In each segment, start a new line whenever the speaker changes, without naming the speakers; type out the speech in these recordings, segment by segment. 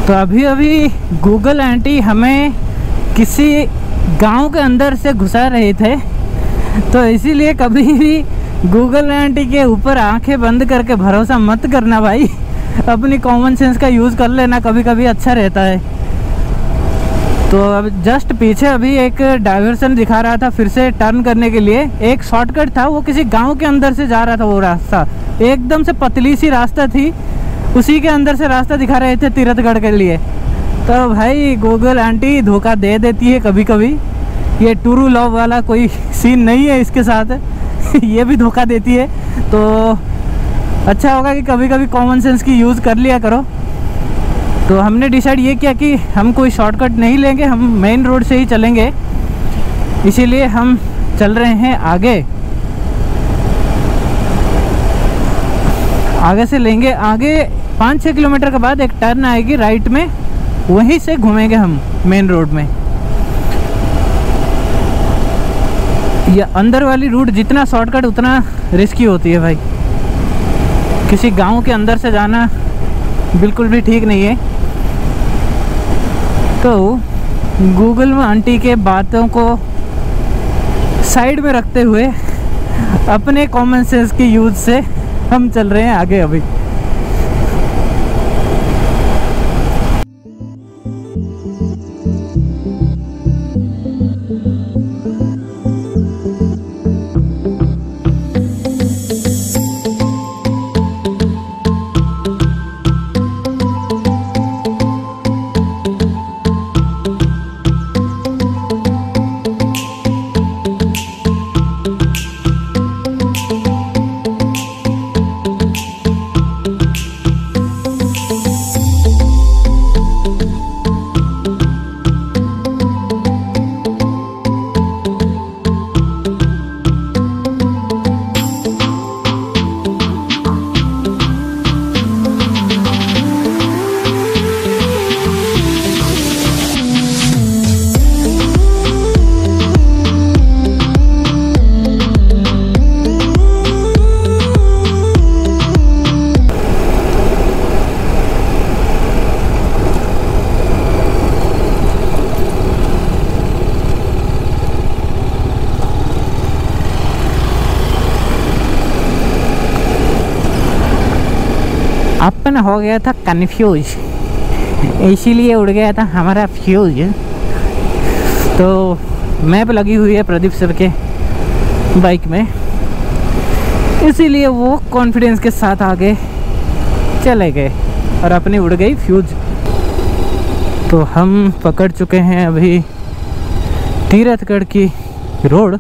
तो अभी अभी गूगल आंटी हमें किसी गांव के अंदर से घुसा रहे थे, तो इसीलिए कभी भी गूगल आंटी के ऊपर आंखें बंद करके भरोसा मत करना भाई। अपनी कॉमन सेंस का यूज़ कर लेना, कभी कभी अच्छा रहता है। तो अब जस्ट पीछे अभी एक डाइवर्सन दिखा रहा था फिर से टर्न करने के लिए। एक शॉर्टकट था, वो किसी गांव के अंदर से जा रहा था। वो रास्ता एकदम से पतली सी रास्ता थी, उसी के अंदर से रास्ता दिखा रहे थे तीरथगढ़ के लिए। तो भाई गूगल आंटी धोखा दे देती है कभी कभी। ये टूरू लव वाला कोई सीन नहीं है इसके साथ ये भी धोखा देती है। तो अच्छा होगा कि कभी कभी कॉमन सेंस की यूज़ कर लिया करो। तो हमने डिसाइड ये किया कि हम कोई शॉर्टकट नहीं लेंगे, हम मेन रोड से ही चलेंगे। इसीलिए हम चल रहे हैं आगे से लेंगे। आगे 5-6 किलोमीटर के बाद एक टर्न आएगी राइट में, वहीं से घूमेंगे हम मेन रोड में। ये अंदर वाली रूट जितना शॉर्टकट उतना रिस्की होती है भाई। किसी गांव के अंदर से जाना बिल्कुल भी ठीक नहीं है। तो गूगल आंटी के बातों को साइड में रखते हुए अपने कॉमन सेंस की यूज से हम चल रहे हैं आगे अभी। अपन हो गया था कन्फ्यूज, इसीलिए उड़ गया था हमारा फ्यूज। तो मैप लगी हुई है प्रदीप सर के बाइक में, इसीलिए वो कॉन्फिडेंस के साथ आगे चले गए और अपनी उड़ गई फ्यूज। तो हम पकड़ चुके हैं अभी तीरथगढ़ की रोड,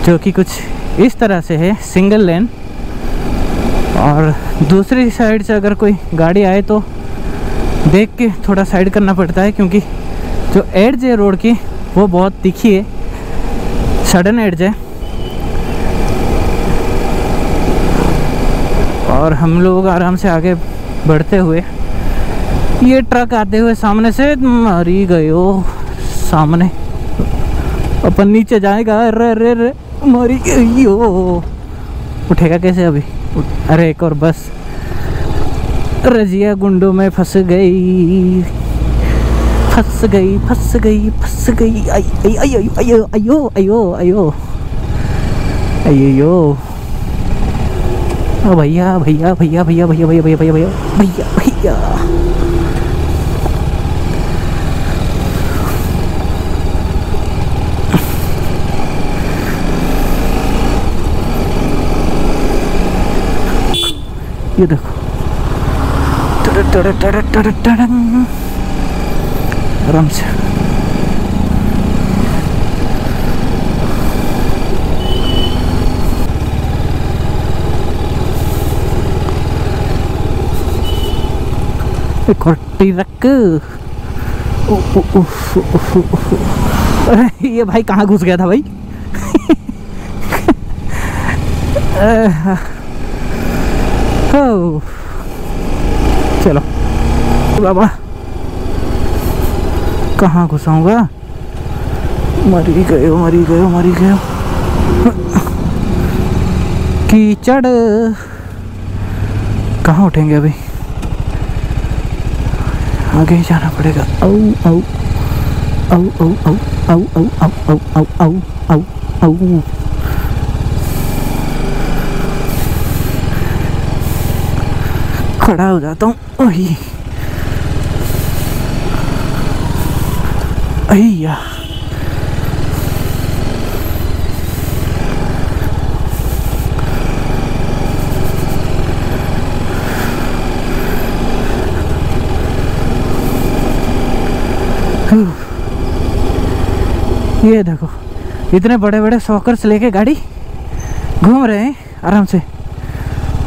जो कि कुछ इस तरह से है, सिंगल लेन। और दूसरी साइड से अगर कोई गाड़ी आए तो देख के थोड़ा साइड करना पड़ता है, क्योंकि जो एड्ज है रोड की वो बहुत तीखी है, सडन एड्ज है। और हम लोग आराम से आगे बढ़ते हुए, ये ट्रक आते हुए सामने से मरी गयो सामने, अपन नीचे जाएगा। अरे रे रे मरी गयो, उठेगा कैसे अभी? अरे एक और बस, रजिया गुंडों में फंस गई, फंस गई, फंस गई, फंस गई। अयो अयो अयो अयो अयो अयो, ओ भैया भैया भैया भैया भैया भैया भैया भैया भैया भैया। ये देखो, आराम से। एक और ट्रक। अरे ये भाई कहाँ घुस गया था भाई? चलो बाबा, कहाँ घुसाऊंगा? मरी गयो, मरी गयो, मरी गयो। कीचड़ कहाँ उठेंगे अभी? आगे ही जाना पड़ेगा। औ औ औ औ औ औ औ औ औ औ औ औ। खड़ा हो जाता हूँ। अय्या ये देखो इतने बड़े बड़े सॉकर्स लेके गाड़ी घूम रहे हैं आराम से।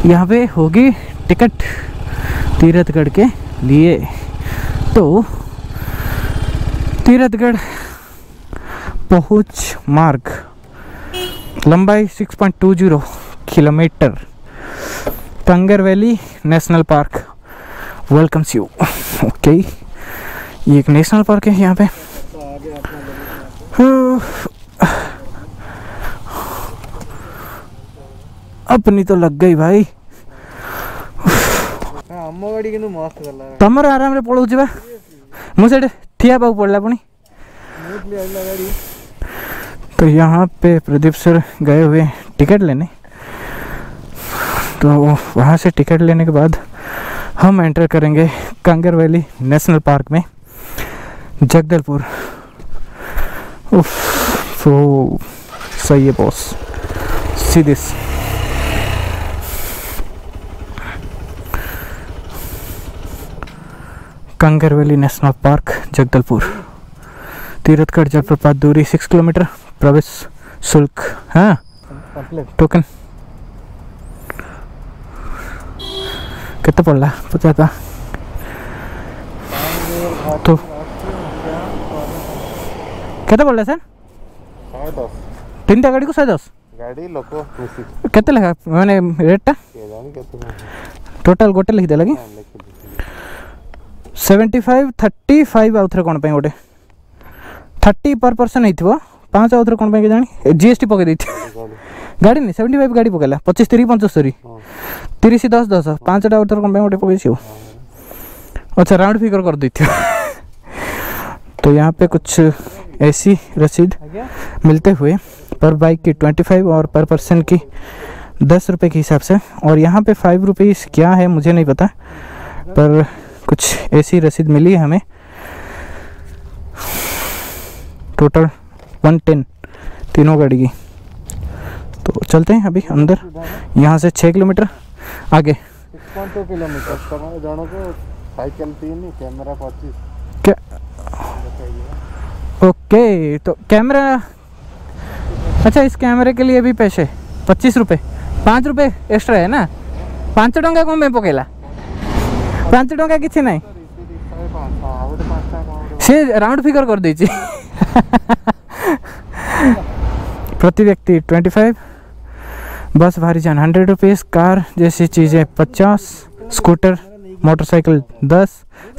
यहाँ पे होगी टिकट तीरथगढ़ के लिए। तो तीरथगढ़ पहुंच मार्ग लंबाई 6.20 kilometre. Kanger valley national park welcomes you. Okay, ये एक नेशनल पार्क है यहाँ पे। अपनी तो लग गई भाई। तमर आराम रे पड़ो बा मुझे ठिया पाक पड़ला पुणी। तो यहाँ पे प्रदीप सर गए हुए टिकट लेने। तो वहाँ से टिकट लेने के बाद हम एंटर करेंगे कंगर वैली नेशनल पार्क में जगदलपुर। तो सही है बॉस, सीधे Kanger valley national park Jagdalpur. Tirathgarh जलप्रपात दूरी 6 किलोमीटर। प्रवेश शुल्क हाँ टोकन कितना पड़ला पता था। तो कितना पड़ला सर? 3टा गाड़ी को 110
गाड़ी लोक
केते लगा माने रेटटा टोटल गोटे लिखि देला कि 75 35 आउथरे कोन पे गोटे 30 पर पर्सन हेतिबो 5 आउथरे कोन पे के जानी जीएसटी पके देति गाड़ी नहीं 75 गाड़ी पकेला 25 30 75 30 10 10 5टा आउथरे कोन पे गोटे पके छियो। अच्छा राउंड फिगर कर देति। तो यहाँ पे कुछ ऐसी रसीद मिलते हुए पर बाइक की 25 और पर पर्सन की 10 रुपये के हिसाब से। और यहाँ पे 5 रुपीज़ क्या है मुझे नहीं पता, पर कुछ ऐसी रसीद मिली है हमें। टोटल 110 तीनों गाड़ी की। तो चलते हैं अभी अंदर, यहाँ से 6 किलोमीटर आगे।
6.2 किलोमीटर जनों को साइकिल 3 कैमरा 25
क्या? ओके तो कैमरा, अच्छा इस कैमरे के लिए भी पैसे 25 रुपये 5 रुपये एक्स्ट्रा है ना। 5 टंका कम में पकेला 5 टंका किसी ना से राउंड फिगर कर दीजिए। प्रति व्यक्ति 25, बस भारी जान 100 रुपीज़, कार जैसी चीज़ें 50, स्कूटर मोटरसाइकिल 10,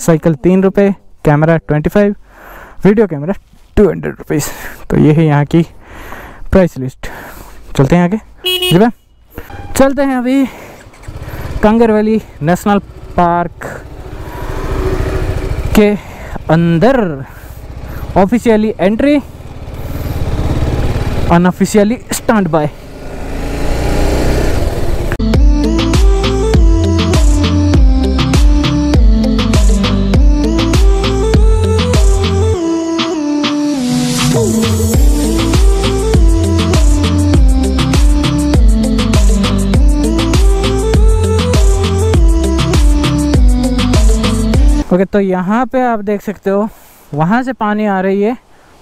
साइकिल 3 रुपये, कैमरा 25, वीडियो कैमरा 200 रुपीज़। तो ये है यहाँ की प्राइस लिस्ट। चलते हैं आगे जी बा। चलते हैं अभी कंगर वैली नेशनल पार्क के अंदर। Officially entry, unofficially stand by. Okay तो यहाँ पे आप देख सकते हो वहाँ से पानी आ रही है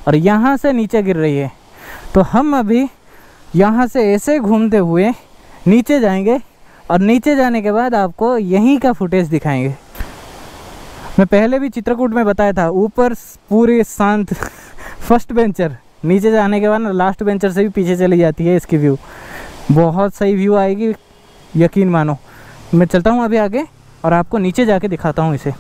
और यहाँ से नीचे गिर रही है। तो हम अभी यहाँ से ऐसे घूमते हुए नीचे जाएंगे और नीचे जाने के बाद आपको यहीं का फुटेज दिखाएंगे। मैं पहले भी चित्रकूट में बताया था, ऊपर पूरे शांत फर्स्ट बेंचर, नीचे जाने के बाद ना लास्ट बेंचर से भी पीछे चली जाती है इसकी व्यू। बहुत सही व्यू आएगी, यकीन मानो। मैं चलता हूँ अभी आगे और आपको नीचे जाके दिखाता हूँ इसे।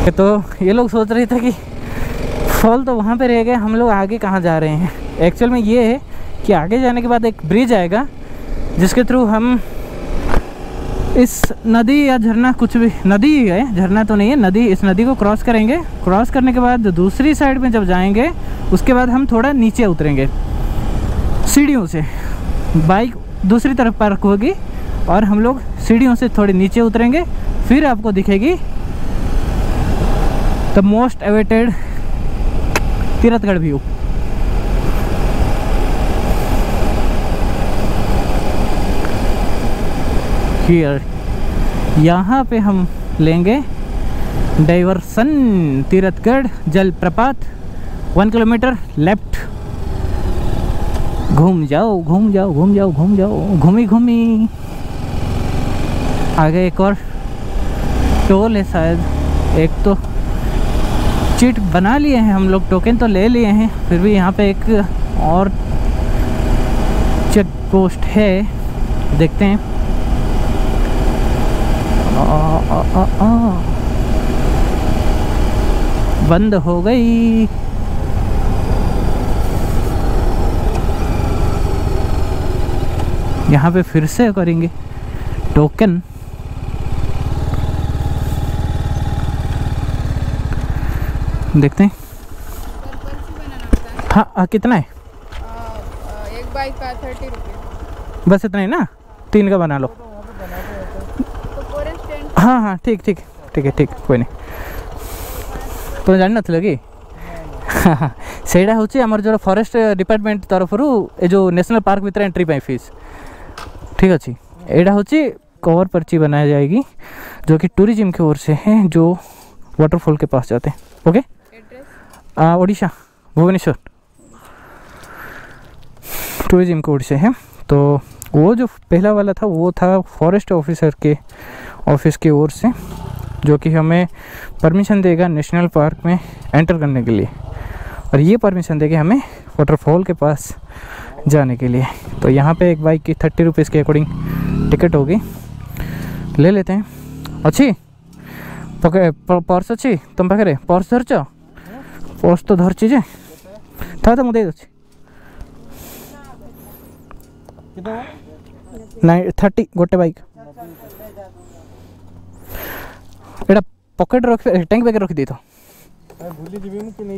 तो ये लोग सोच रहे थे कि फॉल तो वहाँ पे रह गए, हम लोग आगे कहाँ जा रहे हैं। एक्चुअल में ये है कि आगे जाने के बाद एक ब्रिज आएगा जिसके थ्रू हम इस नदी या झरना, कुछ भी नदी ही है, झरना तो नहीं है, नदी, इस नदी को क्रॉस करेंगे। क्रॉस करने के बाद दूसरी साइड में जब जाएंगे उसके बाद हम थोड़ा नीचे उतरेंगे सीढ़ियों से। बाइक दूसरी तरफ पार्क होगी और हम लोग सीढ़ियों से थोड़े नीचे उतरेंगे, फिर आपको दिखेगी the most awaited Tirathgarh view. Here, यहाँ पे हम लेंगे डाइवर्सन तीरथगढ़ जलप्रपात 1 किलोमीटर लेफ्ट। घूम जाओ घूम जाओ घूम जाओ घूम जाओ, घूमी घूमी। आगे एक और टोल है शायद, एक तो चीट बना लिए हैं हम लोग, टोकन तो ले लिए हैं, फिर भी यहाँ पे एक और चेक पोस्ट है, देखते हैं। बंद हो गई। यहाँ पे फिर से करेंगे टोकन। देखते हैं। हाँ, कितना है?
एक बाइक का 30 रुपये।
बस इतना ही ना, 3 का बना लो।
तो फॉरेस्ट टेंट।
हाँ हाँ, ठीक ठीक ठीक है, ठीक, कोई नहीं। तो जान नथिल कि सेटा हूँ आमर जो फॉरेस्ट डिपार्टमेंट तरफ जो नेशनल पार्क भीतर एंट्री पाई फीस, ठीक अच्छे। यहाँ हूँ कवर पर्ची बनाई जाएगी जो कि टूरिज्म की ओर से है, जो वाटरफॉल के पास जाते हैं। ओके, ओडिशा भुवनेश्वर टूरिज्म की ओर से है। तो वो जो पहला वाला था वो था फॉरेस्ट ऑफिसर के ऑफिस की ओर से, जो कि हमें परमिशन देगा नेशनल पार्क में एंटर करने के लिए, और ये परमिशन देगा हमें वाटरफॉल के पास जाने के लिए। तो यहाँ पे एक बाइक की 30 रुपीज़ के अकॉर्डिंग टिकट होगी, ले लेते हैं। अच्छी पकड़े पर्स अच्छी तुम पाखे पर्स धरच? पर्स तो धरची जे था तो मुझे नाइन 30 गोटे बाइक। एटा पकेट रख, टैंक बैग रखी तो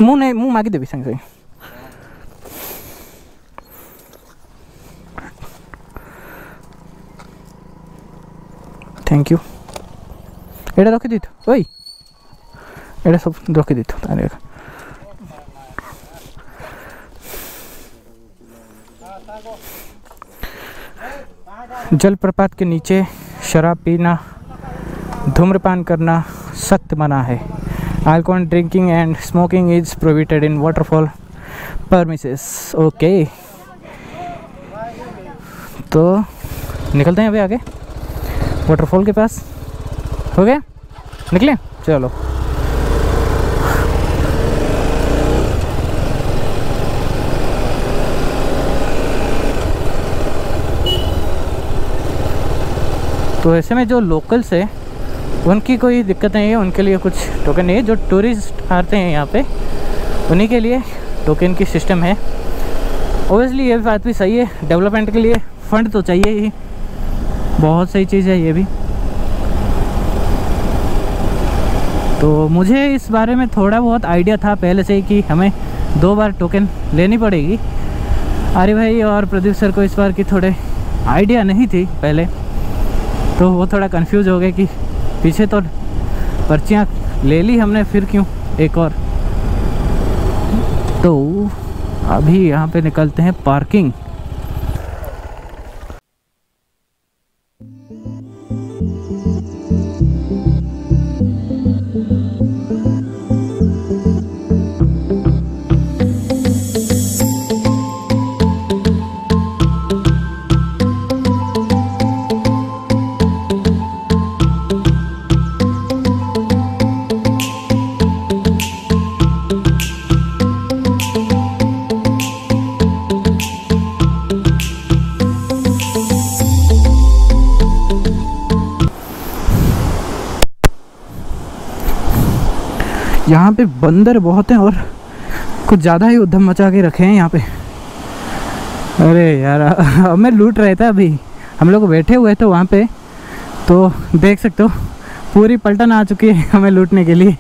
मु नहीं, मु मागिदेवी संगे संगे। Thank you. एटा रखी दी तो ओई, एटा सब रखी दी तो तारे। जलप्रपात के नीचे शराब पीना, धूम्रपान करना सख्त मना है। Alcohol drinking and smoking is prohibited in waterfall premises. Okay, तो निकलते हैं अभी आगे वाटरफॉल के पास। हो गया, निकले, चलो। तो ऐसे में जो लोकल्स है उनकी कोई दिक्कत नहीं है, उनके लिए कुछ टोकन नहीं है। जो टूरिस्ट आते हैं यहाँ पे उन्हीं के लिए टोकन की सिस्टम है। ओबियसली ये बात भी सही है, डेवलपमेंट के लिए फंड तो चाहिए ही, बहुत सही चीज़ है ये भी। तो मुझे इस बारे में थोड़ा बहुत आइडिया था पहले से ही कि हमें 2 बार टोकन लेनी पड़ेगी। आर्य भाई और प्रदीप सर को इस बार की थोड़े आइडिया नहीं थी पहले, तो वो थोड़ा कंफ्यूज हो गए कि पीछे तो पर्चियाँ ले ली हमने, फिर क्यों एक और। तो अभी यहाँ पे निकलते हैं पार्किंग। यहाँ पे बंदर बहुत हैं और कुछ ज़्यादा ही उधम मचा के रखे हैं यहाँ पे। अरे यार हमें लूट रहे थे अभी, हम लोग बैठे हुए थे वहाँ पे, तो देख सकते हो पूरी पलटन आ चुकी है हमें लूटने के लिए।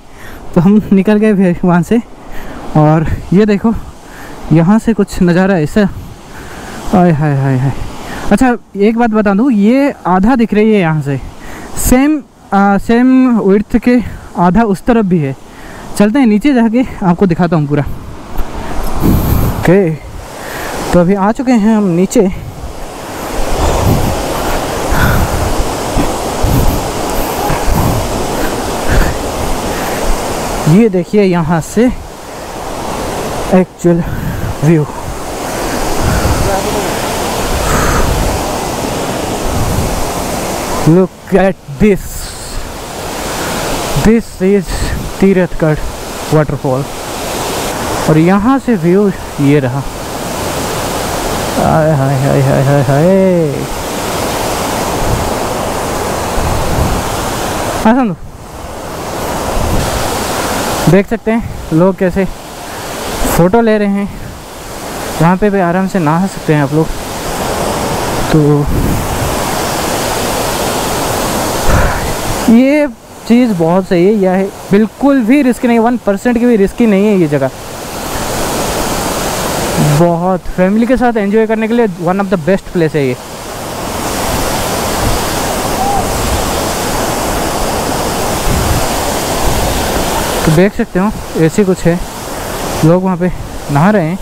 तो हम निकल गए फिर वहाँ से। और ये देखो यहाँ से कुछ नज़ारा ऐसा, आय हाय हाय हाय। अच्छा एक बात बता दूँ, ये आधा दिख रही है यहाँ से, सेम विड्थ के आधा उस तरफ भी है। चलते हैं नीचे जाके आपको दिखाता हूँ पूरा। ओके तो अभी आ चुके हैं हम नीचे। ये देखिए यहाँ से actual view. Look at this, this is Tirathgarh waterfall. और यहाँ से व्यू ये रहा। हाय हाय हाय हाय हाय हाय। हाँ सुनो, देख सकते हैं लोग कैसे फ़ोटो ले रहे हैं। यहाँ पे भी आराम से नहा सकते हैं आप लोग। तो ये चीज़ बहुत सही है, यह बिल्कुल भी रिस्क नहीं है, 1% की भी रिस्की नहीं है ये जगह। बहुत फैमिली के साथ एंजॉय करने के लिए one of the best place है ये। तो देख सकते हो ऐसे कुछ है, लोग वहाँ पे नहा रहे हैं।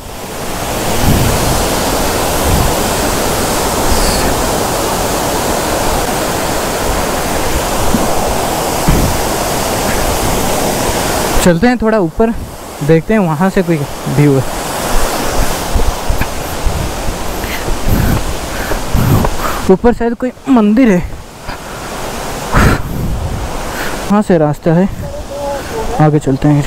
चलते हैं थोड़ा ऊपर, देखते हैं वहाँ से कोई व्यू है। ऊपर शायद कोई मंदिर है, वहाँ से रास्ता है, आगे चलते हैं।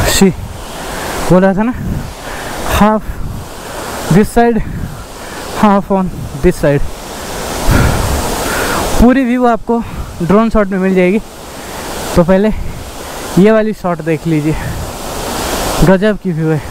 सी बोल रहा था ना, half this side half on this side. पूरी व्यू आपको ड्रोन शॉट में मिल जाएगी। तो पहले ये वाली शॉट देख लीजिए, गजब की व्यू है।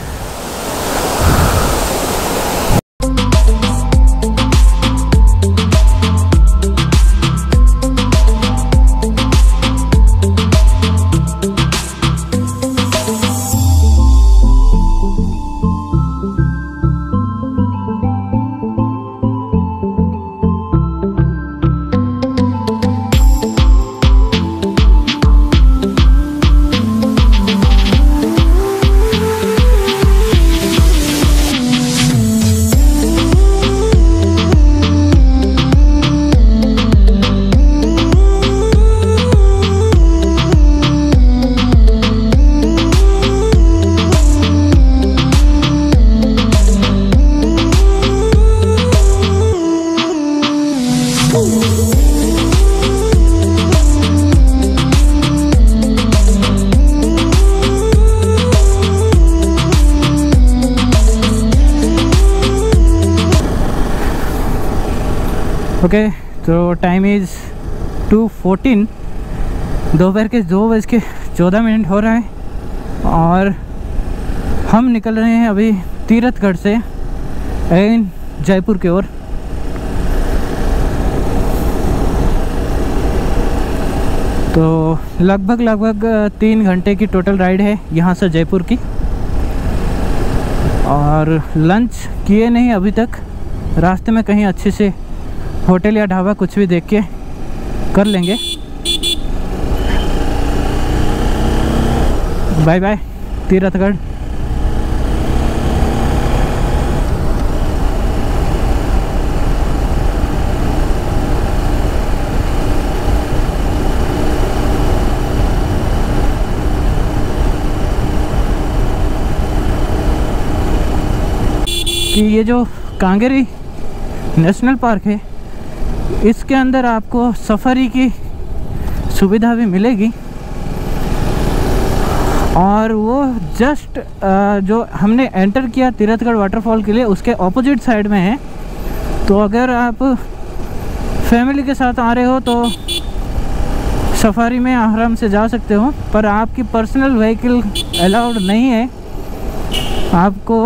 ओके तो टाइम इज़ 2:14, दोपहर के 2:14 हो रहा है। और हम निकल रहे हैं अभी तीरथगढ़ से एन जयपुर की ओर। तो लगभग 3 घंटे की टोटल राइड है यहाँ से जयपुर की। और लंच किए नहीं अभी तक, रास्ते में कहीं अच्छे से होटल या ढाबा कुछ भी देख के कर लेंगे। Bye bye Tirathgarh. कि ये जो कांगेरी नेशनल पार्क है, इसके अंदर आपको सफारी की सुविधा भी मिलेगी। और वो जस्ट जो हमने एंटर किया तीरथगढ़ वाटरफॉल के लिए, उसके ऑपोजिट साइड में है। तो अगर आप फैमिली के साथ आ रहे हो तो सफारी में आराम से जा सकते हो, पर आपकी पर्सनल व्हीकल अलाउड नहीं है। आपको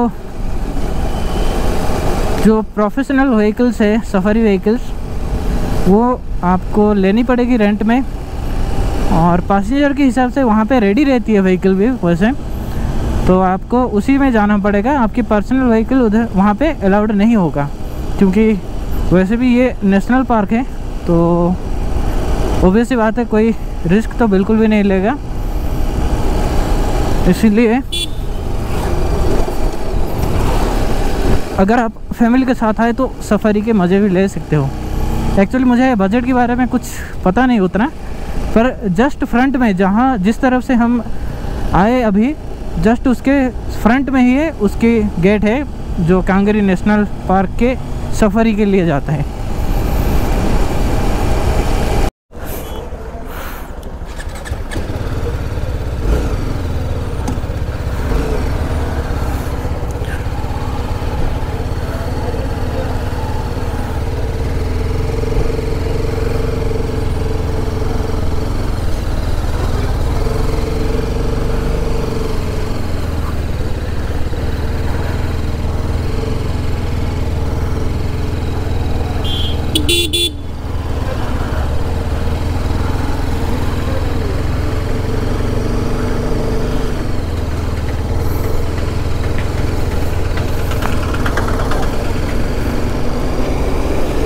जो प्रोफेशनल व्हीकल्स है, सफारी व्हीकल्स, वो आपको लेनी पड़ेगी रेंट में, और पैसेंजर के हिसाब से वहाँ पे रेडी रहती है व्हीकल भी वैसे, तो आपको उसी में जाना पड़ेगा। आपकी पर्सनल व्हीकल उधर वहाँ पे अलाउड नहीं होगा, क्योंकि वैसे भी ये नेशनल पार्क है, तो ऑब्वियस सी बात है कोई रिस्क तो बिल्कुल भी नहीं लेगा। इसीलिए अगर आप फैमिली के साथ आए तो सफारी के मज़े भी ले सकते हो। एक्चुअली मुझे बजट के बारे में कुछ पता नहीं उतना, पर जस्ट फ्रंट में, जहाँ जिस तरफ से हम आए अभी, जस्ट उसके फ्रंट में ही है, उसकी गेट है जो कांगेरी नेशनल पार्क के सफारी के लिए जाता है।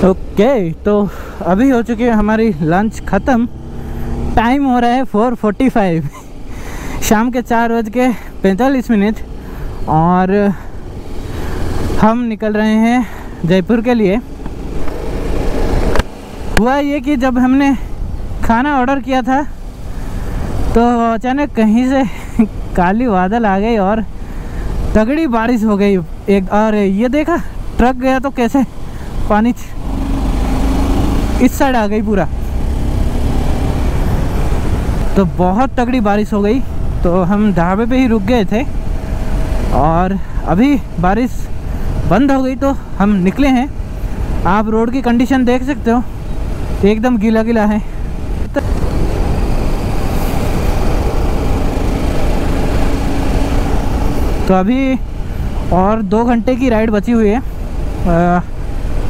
ओके, तो अभी हो चुकी है हमारी लंच ख़त्म। टाइम हो रहा है 4:45 शाम के 4:45, और हम निकल रहे हैं जयपुर के लिए। हुआ ये कि जब हमने खाना ऑर्डर किया था तो अचानक कहीं से काली बादल आ गई और तगड़ी बारिश हो गई एक, और ये देखा ट्रक गया तो कैसे पानी इस साइड आ गई पूरा, तो बहुत तगड़ी बारिश हो गई। तो हम ढाबे पे ही रुक गए थे, और अभी बारिश बंद हो गई तो हम निकले हैं। आप रोड की कंडीशन देख सकते हो, एकदम गीला गीला है। तो अभी और 2 घंटे की राइड बची हुई है,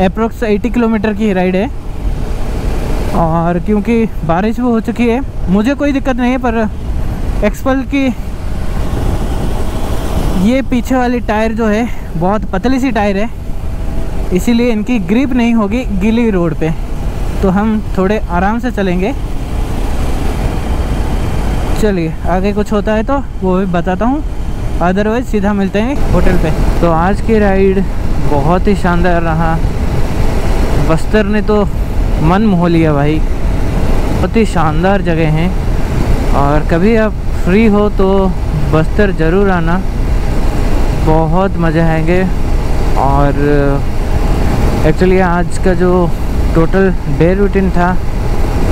अप्रोक्स 80 किलोमीटर की राइड है। और क्योंकि बारिश भी हो चुकी है, मुझे कोई दिक्कत नहीं है, पर एक्सपल की ये पीछे वाली टायर जो है बहुत पतली सी टायर है, इसीलिए इनकी ग्रिप नहीं होगी गीली रोड पे, तो हम थोड़े आराम से चलेंगे। चलिए आगे कुछ होता है तो वो भी बताता हूँ, अदरवाइज सीधा मिलते हैं होटल पे। तो आज की राइड बहुत ही शानदार रहा। बस्तर ने तो मन मोह लिया भाई, बहुत ही शानदार जगह हैं, और कभी आप फ्री हो तो बस्तर ज़रूर आना, बहुत मज़े आएंगे। और एक्चुअली आज का जो टोटल डे रूटीन था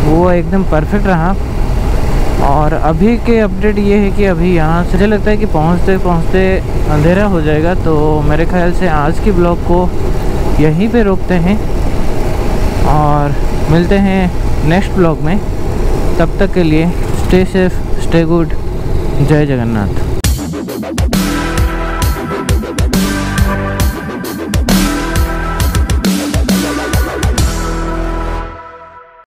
वो एकदम परफेक्ट रहा। और अभी के अपडेट ये है कि अभी यहाँ से मुझे लगता है कि पहुँचते पहुँचते अंधेरा हो जाएगा, तो मेरे ख्याल से आज की ब्लॉग को यहीं पे रोकते हैं और मिलते हैं नेक्स्ट ब्लॉग में। तब तक के लिए स्टे सेफ, स्टे गुड, जय जगन्नाथ।